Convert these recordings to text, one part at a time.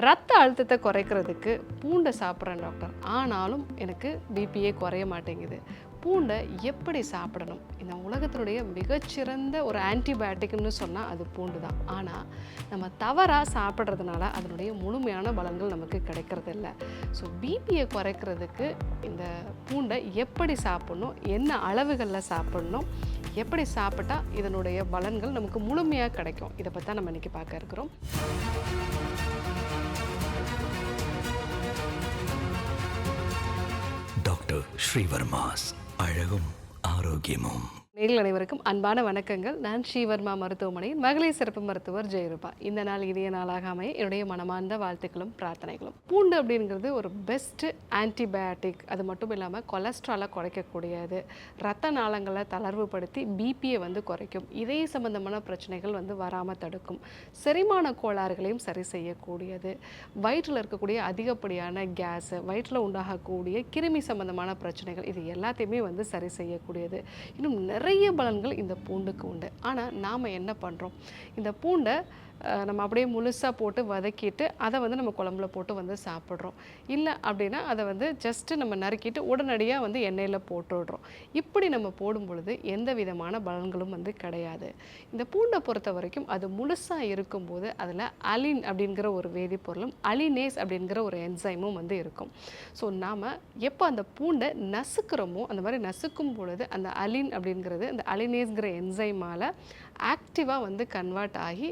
ரத்த அழுத்தத்தை குறைக்கிறதுக்கு பூண்டை சாப்பிட்றேன் டாக்டர், ஆனாலும் எனக்கு பிபியே குறைய மாட்டேங்குது. பூண்டை எப்படி சாப்பிடணும்? இந்த உலகத்தினுடைய மிகச்சிறந்த ஒரு ஆன்டிபயோட்டிக்னு சொன்னால் அது பூண்டு தான். ஆனால் நம்ம தவறாக சாப்பிட்றதுனால அதனுடைய முழுமையான பலன்கள் நமக்கு கிடைக்கிறதில்ல. ஸோ பிபியை குறைக்கிறதுக்கு இந்த பூண்டை எப்படி சாப்பிட்ணும், என்ன அளவுகளில் சாப்பிட்ணும், எப்படி சாப்பிட்டா இதனுடைய பலன்கள் நமக்கு முழுமையாக கிடைக்கும், இதை பற்றி தான் நம்ம இன்றைக்கி பார்க்க இருக்கிறோம். டாக்டர் ஸ்ரீவர்மாஸ் அழகும் ஆரோக்கியமும். நேரில் அனைவருக்கும் அன்பான வணக்கங்கள். நான் ஸ்ரீவர்மா மருத்துவமனையின் மகளிர் சிறப்பு மருத்துவர் ஜெயரூபா. இந்த நாள் இனிய நாளாக அமைய என்னுடைய மனமார்ந்த வாழ்த்துக்களும் பிரார்த்தனைகளும். பூண்டு அப்படிங்கிறது ஒரு பெஸ்ட் ஆன்டிபயோட்டிக். அது மட்டும் இல்லாமல் கொலஸ்ட்ராலை குறைக்கக்கூடியது, ரத்த நாளங்களை தளர்வுபடுத்தி பிபியை குறைக்கும், இதய சம்பந்தமான பிரச்சனைகள் வராமல் தடுக்கும், செரிமான கோளாறுகளையும் சரி செய்யக்கூடியது, வயிற்றில் இருக்கக்கூடிய அதிகப்படியான கேஸ், வயிற்றில் உண்டாகக்கூடிய கிருமி சம்பந்தமான பிரச்சனைகள் இது எல்லாத்தையுமே சரி செய்யக்கூடியது. இன்னும் நிறைய பலன்கள் இந்த பூண்டுக்கு உண்டு. ஆனால் நாம் என்ன பண்ணுறோம், இந்த பூண்டை நம்ம அப்படியே முழுசாக போட்டு வதக்கிட்டு அதை நம்ம குழம்புல போட்டு சாப்பிட்றோம். இல்லை அப்படின்னா அதை ஜஸ்ட்டு நம்ம நறுக்கிட்டு உடனடியாக எண்ணெயில் போட்டுடுறோம். இப்படி நம்ம போடும் பொழுது எந்த விதமான பலன்களும் கிடையாது. இந்த பூண்டை பொறுத்த வரைக்கும் அது முழுசாக இருக்கும்போது அதில் அலின் அப்படிங்கிற ஒரு வேதிப்பொருளும் அலினேஸ் அப்படிங்கிற ஒரு என்சைமும் இருக்கும். ஸோ நாம் எப்போ அந்த பூண்டை நசுக்கிறோமோ அந்த மாதிரி நசுக்கும் பொழுது அந்த அலின் அப்படிங்கிறது அந்த அலினேஸ்ங்கிற என்சைமால் ஆக்டிவாக கன்வெர்ட் ஆகி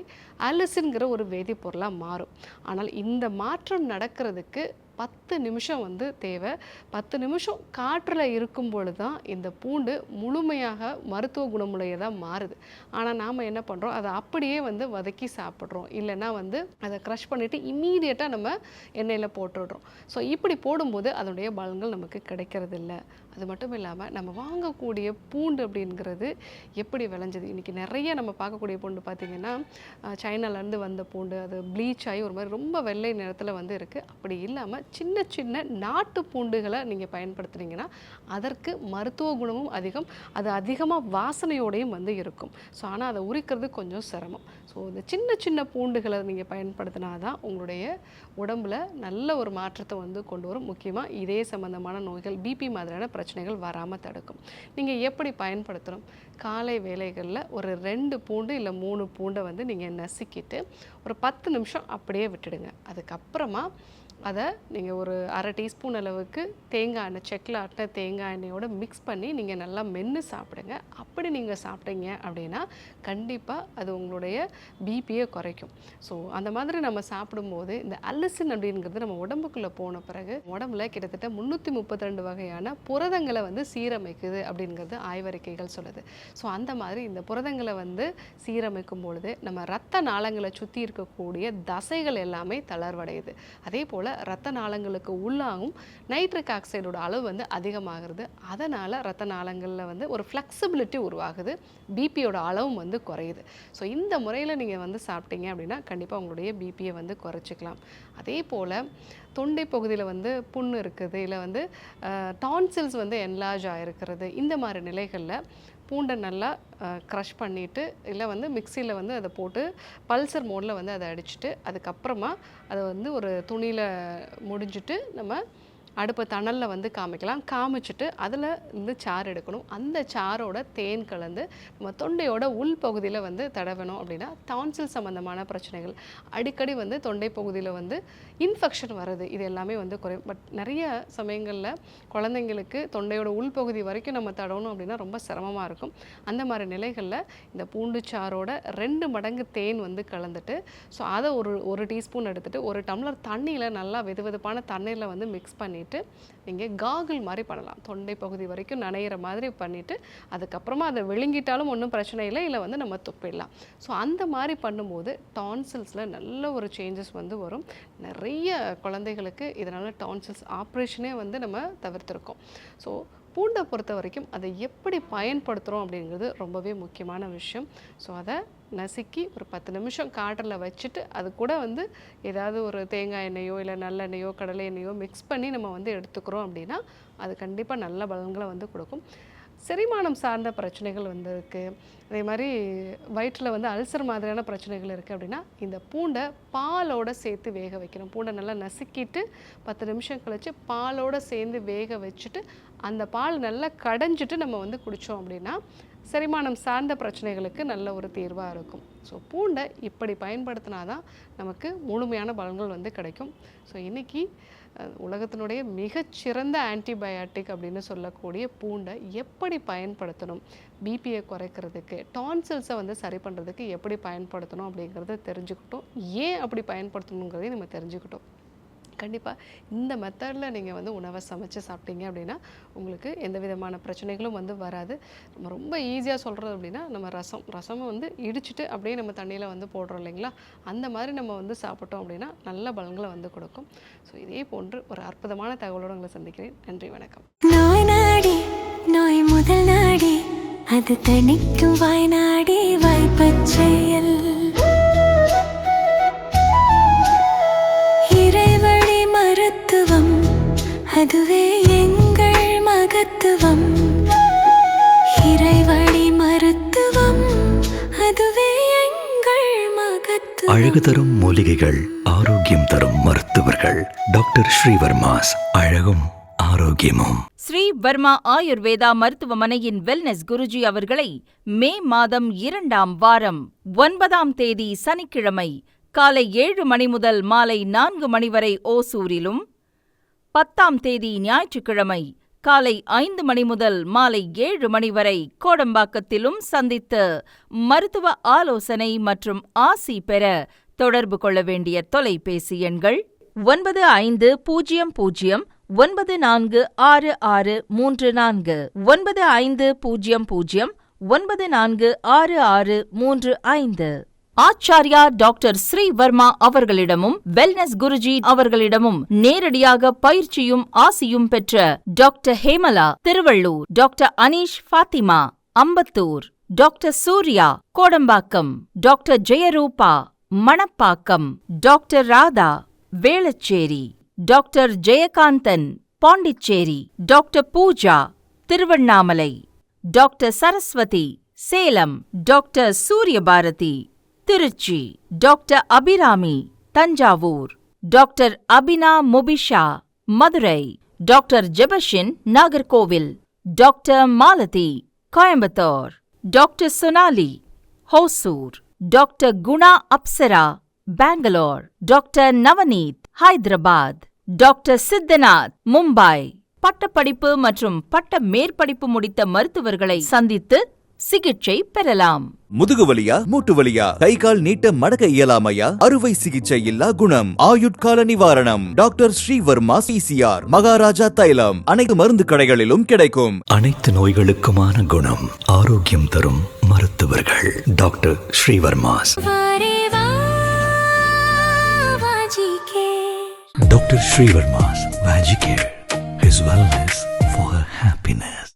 அலிசின்கிற ஒரு வேதிப்பொருளாக மாறும். ஆனால் இந்த மாற்றம் நடக்கிறதுக்கு 10 நிமிஷம் தேவை. 10 நிமிஷம் காற்றில் இருக்கும் பொழுது தான் இந்த பூண்டு முழுமையாக மருத்துவ குணமுடையதாக மாறுது. ஆனால் நாம் என்ன பண்ணுறோம், அதை அப்படியே வதக்கி சாப்பிட்றோம். இல்லைன்னா அதை க்ரஷ் பண்ணிவிட்டு இம்மீடியட்டாக நம்ம எண்ணெயில் போட்டுடுறோம். ஸோ இப்படி போடும்போது அதனுடைய பலன்கள் நமக்கு கிடைக்கிறதில்ல. அது மட்டும் இல்லாமல் நம்ம வாங்கக்கூடிய பூண்டு அப்படிங்கிறது எப்படி விளைஞ்சது, இன்றைக்கி நிறைய நம்ம பார்க்கக்கூடிய பூண்டு பார்த்திங்கன்னா சைனாலேருந்து வந்த பூண்டு, அது ப்ளீச் ஆகி ஒரு மாதிரி ரொம்ப வெள்ளை நிறத்தில் இருக்குது. அப்படி இல்லாமல் சின்ன சின்ன நாட்டு பூண்டுகளை நீங்கள் பயன்படுத்துனீங்கன்னா அதற்கு மருத்துவ குணமும் அதிகம், அது அதிகமாக வாசனையோடையும் இருக்கும். ஸோ ஆனால் அதை உரிக்கிறது கொஞ்சம் சிரமம். ஸோ இந்த சின்ன சின்ன பூண்டுகளை நீங்கள் பயன்படுத்தினா தான் உங்களுடைய உடம்பில் நல்ல ஒரு மாற்றத்தை கொண்டு வரும். முக்கியமாக இதய சம்பந்தமான நோய்கள், பிபி மாதிரியான பிரச்சனைகள் வராமல் தடுக்கும். நீங்கள் எப்படி பயன்படுத்தணும், காலை வேளைகளில் ஒரு 2 பூண்டு இல்லை 3 பூண்டை நீங்கள் நசுக்கிட்டு ஒரு 10 நிமிஷம் அப்படியே விட்டுடுங்க. அதுக்கப்புறமா அதை நீங்கள் ஒரு 1/2 டீஸ்பூன் அளவுக்கு தேங்காய் எண்ணெய், செக்கில் ஆட்டின தேங்காய் எண்ணெயோடு மிக்ஸ் பண்ணி நீங்கள் நல்லா மென்று சாப்பிடுங்க. அப்படி நீங்கள் சாப்பிட்டீங்க அப்படின்னா கண்டிப்பாக அது உங்களுடைய பிபியை குறைக்கும். ஸோ அந்த மாதிரி நம்ம சாப்பிடும்போது இந்த அல்லசின் அப்படிங்கிறது நம்ம உடம்புக்குள்ளே போன பிறகு உடம்புல கிட்டத்தட்ட 332 வகையான புரதங்களை சீரமைக்குது அப்படிங்கிறது ஆய்வறிக்கைகள் சொல்லுது. ஸோ அந்த மாதிரி இந்த புரதங்களை சீரமைக்கும் பொழுது நம்ம ரத்த நாளங்களை சுற்றி இருக்கக்கூடிய தசைகள் எல்லாமே தளர்வடையுது. அதே போல் ரத்த நாளங்களுக்கு உள்ளாகும் நைட்ரிக் ஆக்சைடோட அளவு அதிகமாகிறது. அதனால் ரத்த நாளங்களில் ஒரு ஃப்ளெக்சிபிலிட்டி உருவாகுது, பிபியோட அளவும் குறையுது. ஸோ இந்த முறையில் நீங்கள் சாப்பிட்டீங்க அப்படின்னா கண்டிப்பாக உங்களுடைய பிபியை குறைச்சிக்கலாம். அதே போல் தொண்டை பகுதியில் புண்ணு இருக்குது, இல்லை டான்சில்ஸ் என்லார்ஜ் ஆகிருக்கிறது, இந்த மாதிரி நிலைகளில் பூண்டை நல்லா க்ரஷ் பண்ணிவிட்டு இல்லை மிக்சியில் அதை போட்டு பல்சர் மோடில் அதை அடிச்சுட்டு அதுக்கப்புறமா அதை ஒரு துணியில் முடிஞ்சிட்டு நம்ம அடுப்பை தணலில் காமிக்கலாம். காமிச்சிட்டு அதில் சாறு எடுக்கணும். அந்த சாரோட தேன் கலந்து நம்ம தொண்டையோட உள் பகுதியில் தடவணும். அப்படின்னா டான்சில் சம்மந்தமான பிரச்சனைகள், அடிக்கடி தொண்டை பகுதியில் இன்ஃபெக்ஷன் வருது, இது எல்லாமே குறையும். பட் நிறைய சமயங்களில் குழந்தைங்களுக்கு தொண்டையோட உள்பகுதி வரைக்கும் நம்ம தடவணும் அப்படின்னா ரொம்ப சிரமமாக இருக்கும். அந்த மாதிரி நிலைகளில் இந்த பூண்டு சாரோட 2 மடங்கு தேன் கலந்துட்டு ஸோ அதை ஒரு டீஸ்பூன் எடுத்துகிட்டு ஒரு டம்ளர் தண்ணியில் நல்லா வெதுவெதுப்பான தண்ணியில் மிக்ஸ் பண்ணி நீங்கள் காகிள் மாதிரி பண்ணலாம். தொண்டை பகுதி வரைக்கும் நனையிற மாதிரி பண்ணிவிட்டு அதுக்கப்புறமா அதை விழுங்கிட்டாலும் ஒன்றும் பிரச்சனை இல்லை, இல்லை நம்ம துப்பிடலாம். ஸோ அந்த மாதிரி பண்ணும்போது டான்சில்ஸில் நல்ல ஒரு சேஞ்சஸ் வரும். நிறைய குழந்தைகளுக்கு இதனால் டான்சில்ஸ் ஆப்ரேஷனே நம்ம தவிர்த்திருக்கோம். ஸோ பூண்டை பொறுத்த வரைக்கும் அதை எப்படி பயன்படுத்துகிறோம் அப்படிங்கிறது ரொம்பவே முக்கியமான விஷயம். ஸோ அதை நசுக்கி ஒரு 10 நிமிஷம் காற்றில் வச்சுட்டு அது கூட ஏதாவது ஒரு தேங்காய் எண்ணெயோ இல்லை நல்லெண்ணெயோ கடலை எண்ணெயோ மிக்ஸ் பண்ணி நம்ம எடுத்துக்கிறோம் அப்படின்னா அது கண்டிப்பாக நல்ல பலன்களை கொடுக்கும். செரிமானம் சார்ந்த பிரச்சனைகள் வந்து இருக்குது, அதே மாதிரி வயிற்றில் வந்து அல்சர் மாதிரியான பிரச்சனைகள் இருக்குது அப்படின்னா இந்த பூண்டை பாலோடு சேர்த்து வேக வைக்கணும். பூண்டை நல்லா நசுக்கிட்டு 10 நிமிஷம் கழித்து பாலோடு சேர்ந்து வேக வச்சுட்டு அந்த பால் நல்லா கடைஞ்சிட்டு நம்ம வந்து குடித்தோம் அப்படின்னா செரிமானம் சார்ந்த பிரச்சனைகளுக்கு நல்ல ஒரு தீர்வாக இருக்கும். ஸோ பூண்டை இப்படி பயன்படுத்தினா தான் நமக்கு முழுமையான பலன்கள் வந்து கிடைக்கும். ஸோ இன்றைக்கி உலகத்தினுடைய மிகச்சிறந்த ஆன்டிபயாட்டிக் அப்படின்னு சொல்லக்கூடிய பூண்டை எப்படி பயன்படுத்தணும், பிபியை குறைக்கிறதுக்கு, டான்சில்ஸை வந்து சரி பண்ணுறதுக்கு எப்படி பயன்படுத்தணும் அப்படிங்கிறத தெரிஞ்சுக்கிட்டோம். ஏன் அப்படி பயன்படுத்தணுங்கிறதையும் நம்ம தெரிஞ்சுக்கிட்டோம். கண்டிப்பாக இந்த மெத்தடில் நீங்கள் வந்து உணவை சமைச்சு சாப்பிட்டீங்க அப்படின்னா உங்களுக்கு எந்த விதமான பிரச்சனைகளும் வந்து வராது. நம்ம ரொம்ப ஈஸியாக சொல்கிறது அப்படின்னா நம்ம ரசமை வந்து இடிச்சிட்டு அப்படியே நம்ம தண்ணியில் வந்து போடுறோம் இல்லைங்களா, அந்த மாதிரி நம்ம வந்து சாப்பிட்டோம் அப்படின்னா நல்ல பலன்களை வந்து கொடுக்கும். ஸோ இதே போன்று ஒரு அற்புதமான தகவலோடு உங்களை சந்திக்கிறேன். நன்றி, வணக்கம். நோய் நாடி நோய் முதல் நாடி அது தணிக்கும் வாய்நாடி வாய்ப்பச் செயல் இறைவழி மருத்துவம் அதுவே எங்கள் மகத்துவம். இறைவழி மருத்துவம் அதுவே எங்கள் மகத்துவம். அழகு தரும் மூலிகைகள், ஆரோக்கியம் தரும் மருத்துவர்கள். டாக்டர் ஸ்ரீவர்மாஸ். அழகும் ஆரோக்கியமும். ஸ்ரீ வர்மா ஆயுர்வேதா மருத்துவமனையின் வெல்னஸ் குருஜி அவர்களை மே மாதம் 2ஆம் வாரம் 9ஆம் தேதி சனிக்கிழமை காலை 7 மணி முதல் மாலை 4 மணி வரை ஓசூரிலும், 10ஆம் தேதி ஞாயிற்றுக்கிழமை காலை 5 மணி முதல் மாலை 7 மணி வரை கோடம்பாக்கத்திலும் சந்தித்து மருத்துவ ஆலோசனை மற்றும் ஆசி பெற தொடர்பு கொள்ள வேண்டிய தொலைபேசி எண்கள் 9500 946634 9500 946635. ஆச்சார்யா டாக்டர் ஸ்ரீ வர்மா அவர்களிடமும் வெல்னஸ் குருஜி அவர்களிடமும் நேரடியாக பயிற்சியும் ஆசியும் பெற்ற doctor Hemala Tiruvallur, doctor Aneesh Fathima Ambattur, doctor Surya Kodambakkam, doctor Jayarupa Manapakkam, doctor Radha Velachery, doctor Jayakanthan Pondicherry, doctor Pooja Tiruvannamalai, doctor Saraswathi Salem, doctor Suryabharathi Trichy, doctor Abirami Thanjavur, doctor Abina Mubisha Madurai, doctor Jebashin Nagercoil, doctor Malathi Coimbatore, doctor Sonali Hosur, doctor Guna Apsara Bangalore, doctor Navneeth Hyderabad, doctor Siddhanath Mumbai. பட்டப்படிப்பு மற்றும் பட்ட மேற்படிப்பு முடித்த மருத்துவர்களை சந்தித்து சிகிச்சை பெறலாம். முதுகுவலியா, மூட்டு வலியா, கை கால் நீட்ட மடக்க இயலாமையா, அறுவை சிகிச்சை இல்லா குணம், ஆயுட்கால நிவாரணம். டாக்டர் ஸ்ரீவர்மா PCR, மகாராஜா தைலம் அனைத்து மருந்து கடைகளிலும் கிடைக்கும். அனைத்து நோய்களுக்குமான குணம், ஆரோக்கியம் தரும் மருத்துவர்கள். Doctor Srivarma's. Doctor Srivarma's Vajicare. His wellness for her happiness.